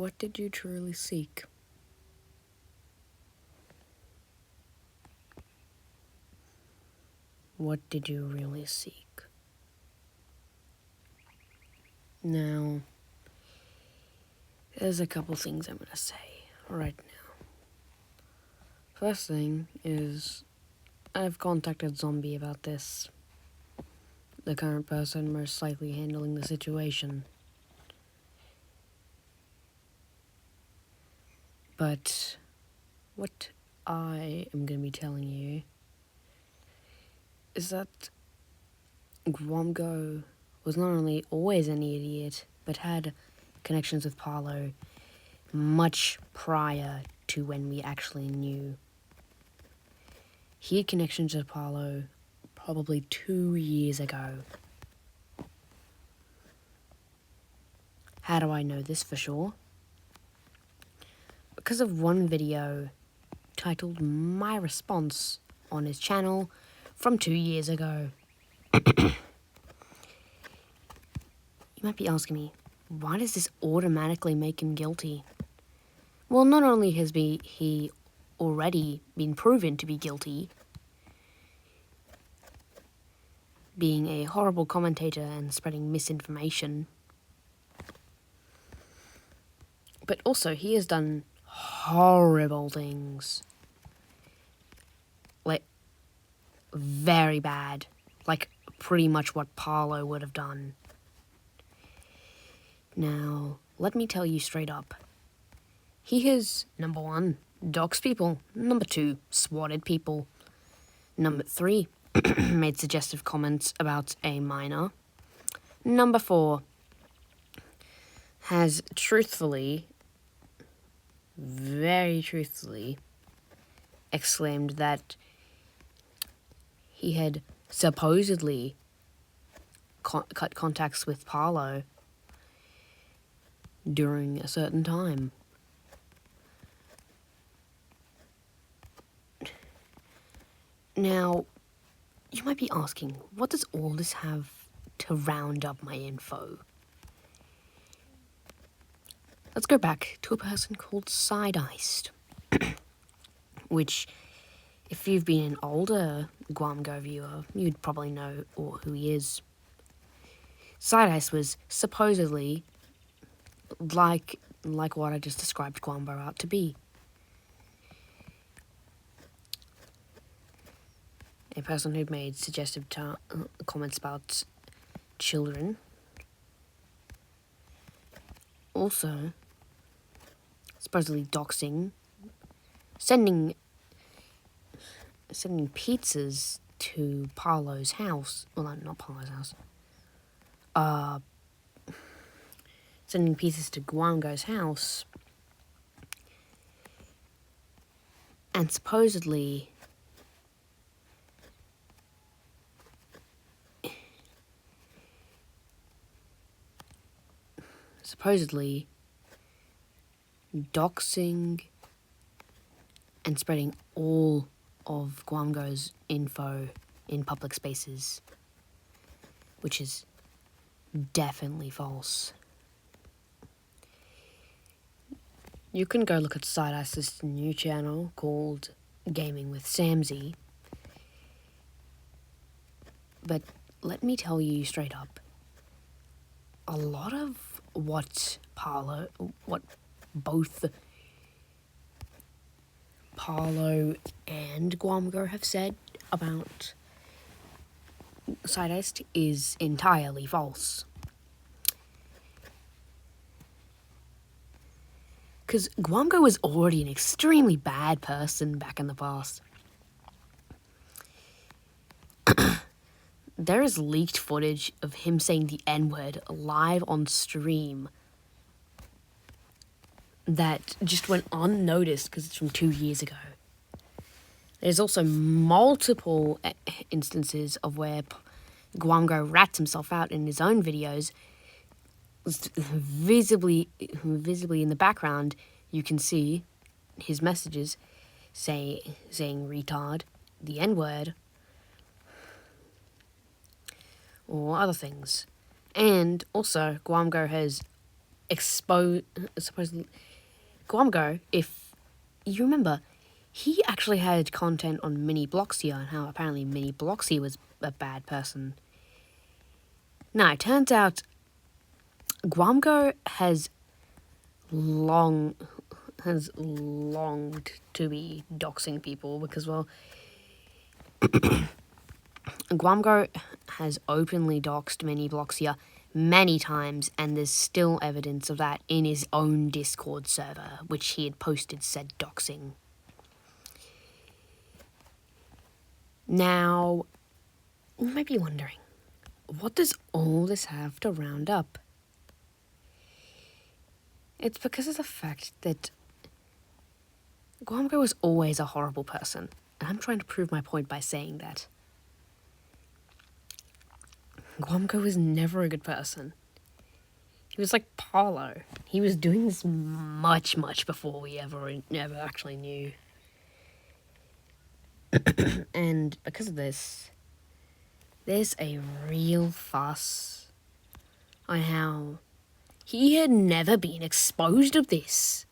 What did you truly seek? What did you really seek? Now, there's a couple things I'm gonna say right now. First thing is, I've contacted Zombie about this. The current person most likely handling the situation. But what I am going to be telling you is that Gwamgo was not only always an idiot, but had connections with Paolo much prior to when we actually knew. He had connections with Paolo probably 2 years ago. How do I know this for sure? Because of one video titled My Response on his channel from 2 years ago. You might be asking me, why does this automatically make him guilty? Well, not only has he already been proven to be guilty, being a horrible commentator and spreading misinformation, but also he has done horrible things. Like, very bad. Like, pretty much what Paolo would have done. Now, let me tell you straight up. He has, number 1, doxed people. Number 2, swatted people. Number 3, made suggestive comments about a minor. Number 4, has truthfully, very truthfully, exclaimed that he had supposedly cut contacts with Paolo during a certain time. Now, you might be asking, what does all this have to round up my info? Let's go back to a person called Side-Iced, which, if you've been an older Gwamgo viewer, you'd probably know who he is. Side-Iced was supposedly like what I just described Gwamgo out to be. A person who'd made suggestive comments about children. Also, supposedly doxing, sending pizzas to Paolo's house. Well, no, not Paolo's house. Sending pizzas to Gwamgo's house. And supposedly doxing and spreading all of Gwamgo's info in public spaces, which is definitely false. You can go look at Side-Ice's new channel called Gaming with Samsy, but let me tell you straight up, a lot of what both Paolo and Gwamgo have said about Side-Iced is entirely false. Because Gwamgo was already an extremely bad person back in the past. There is leaked footage of him saying the N-word live on stream that just went unnoticed because it's from 2 years ago. There's also multiple instances of where Gwamgo rats himself out in his own videos. Visibly in the background, you can see his messages saying retard, the N-word, or other things. And also, Gwamgo has supposedly Gwamgo, if you remember, he actually had content on Mini Bloxia and how apparently Mini Bloxia was a bad person. Now, it turns out Gwamgo has longed to be doxing people because, well, Gwamgo has openly doxed Mini Bloxia many times, and there's still evidence of that in his own Discord server, which he had posted said doxing. Now, you might be wondering, what does all this have to round up? It's because of the fact that Gwamgo was always a horrible person, and I'm trying to prove my point by saying that. Gwamgo was never a good person. He was like Paulo. He was doing this much before we ever actually knew. And because of this, there's a real fuss on how he had never been exposed of this.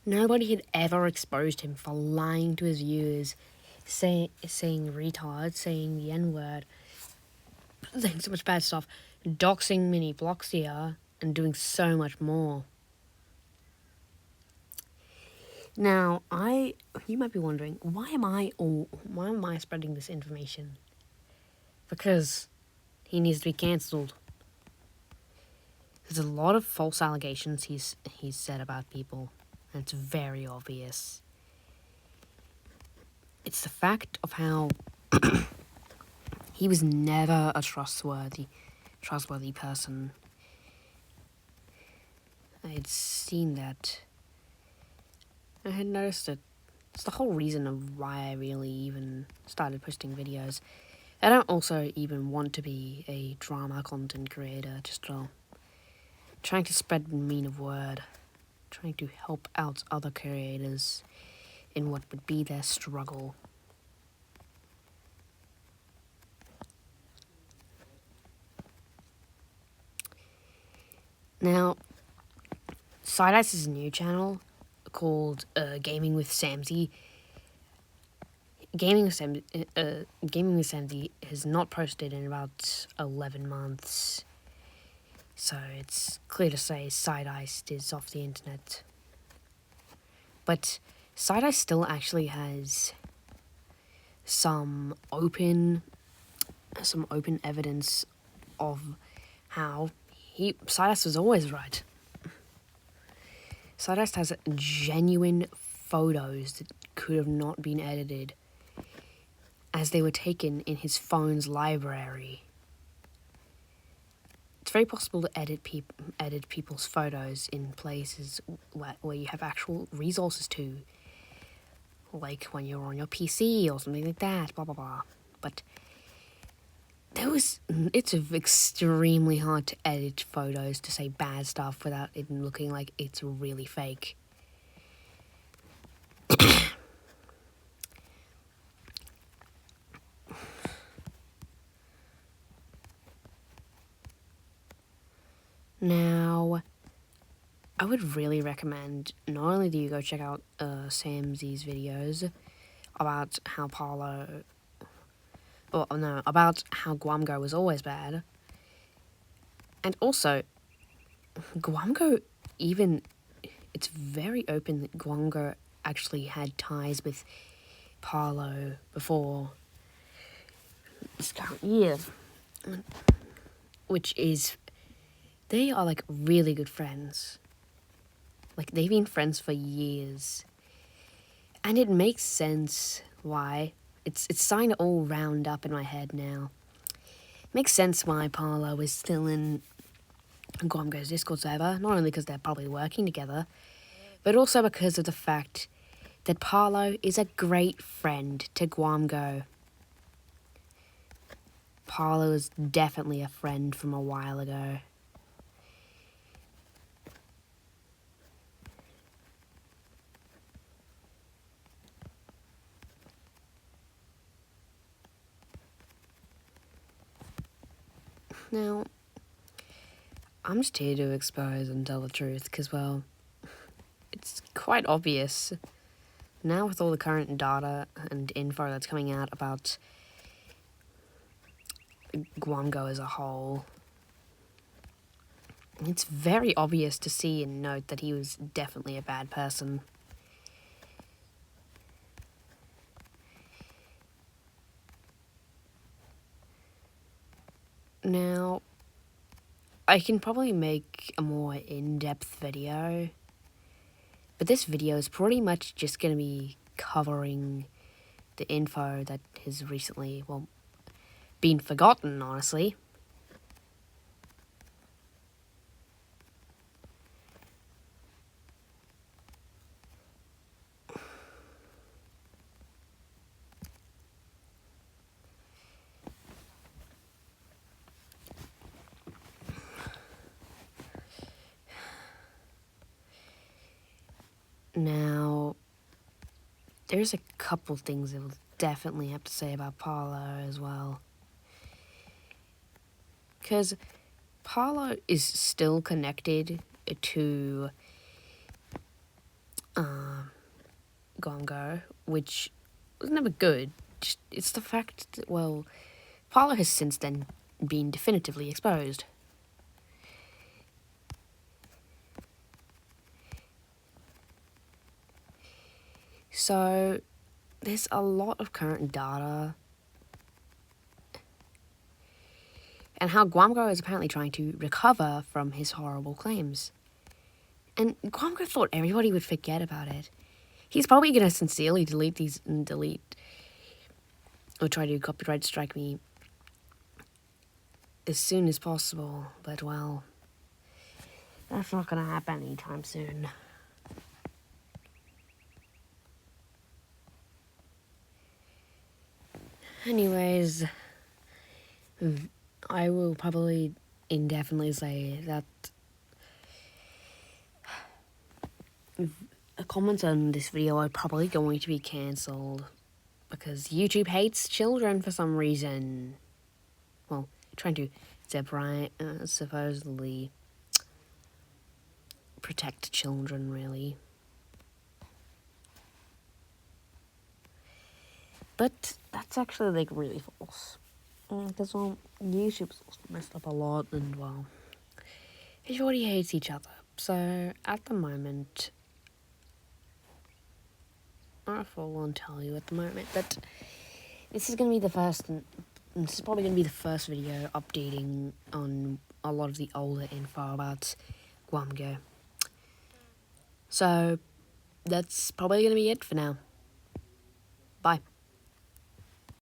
Nobody had ever exposed him for lying to his viewers, saying retard, saying the N-word, saying so much bad stuff, doxing Mini Bloxia, and doing so much more. Now, you might be wondering, why am I spreading this information? Because he needs to be cancelled. There's a lot of false allegations he's said about people, and it's very obvious. It's the fact of how he was never a trustworthy person. I had seen that. I had noticed it. It's the whole reason of why I really even started posting videos. I don't also even want to be a drama content creator, just trying to spread the mean of word, trying to help out other creators in what would be their struggle. Now, Side Ice's new channel called Gaming with Samsy. Gaming with Samsy has not posted in about 11 months. So it's clear to say Side Ice is off the internet. But Side Ice still actually has some open evidence of how Side Ice was always right. Side Ice has genuine photos that could have not been edited, as they were taken in his phone's library. It's very possible to edit people's photos in places where you have actual resources to, like when you're on your PC or something like that, blah blah blah. But it's extremely hard to edit photos to say bad stuff without it looking like it's really fake. Now, I would really recommend, not only do you go check out Samsy's videos about how about how Gwamgo was always bad, and also, Gwamgo it's very open that Gwamgo actually had ties with Paulo before this current year, which is, they are like really good friends. Like, they've been friends for years. And it makes sense why. It's starting to all round up in my head now. It makes sense why Paulo is still in Gwamgo's Discord server, not only because they're probably working together, but also because of the fact that Paulo is a great friend to Gwamgo. Paulo is definitely a friend from a while ago. Now, I'm just here to expose and tell the truth, because, well, it's quite obvious now with all the current data and info that's coming out about Gwamgo as a whole. It's very obvious to see and note that he was definitely a bad person. Now, I can probably make a more in-depth video, but this video is pretty much just going to be covering the info that has recently, well, been forgotten, honestly. Now, there's a couple things I will definitely have to say about Paolo as well. Because Paolo is still connected to Gwamgo, which was never good. Just, it's the fact that, well, Paolo has since then been definitively exposed. So, there's a lot of current data, and how Gwamgo is apparently trying to recover from his horrible claims. And Gwamgo thought everybody would forget about it. He's probably going to sincerely delete these and or try to copyright strike me as soon as possible, but, well, that's not going to happen anytime soon. Anyways, I will probably indefinitely say that comments on this video are probably going to be cancelled because YouTube hates children for some reason. Well, trying to supposedly protect children, really. But that's actually, like, really false. Because, well, YouTube's messed up a lot, and, well, everybody hates each other. So, at the moment, I won't tell you at the moment, but this is going to be the first, and this is probably going to be the first video updating on a lot of the older info about Gwamgo. So, that's probably going to be it for now. Bye.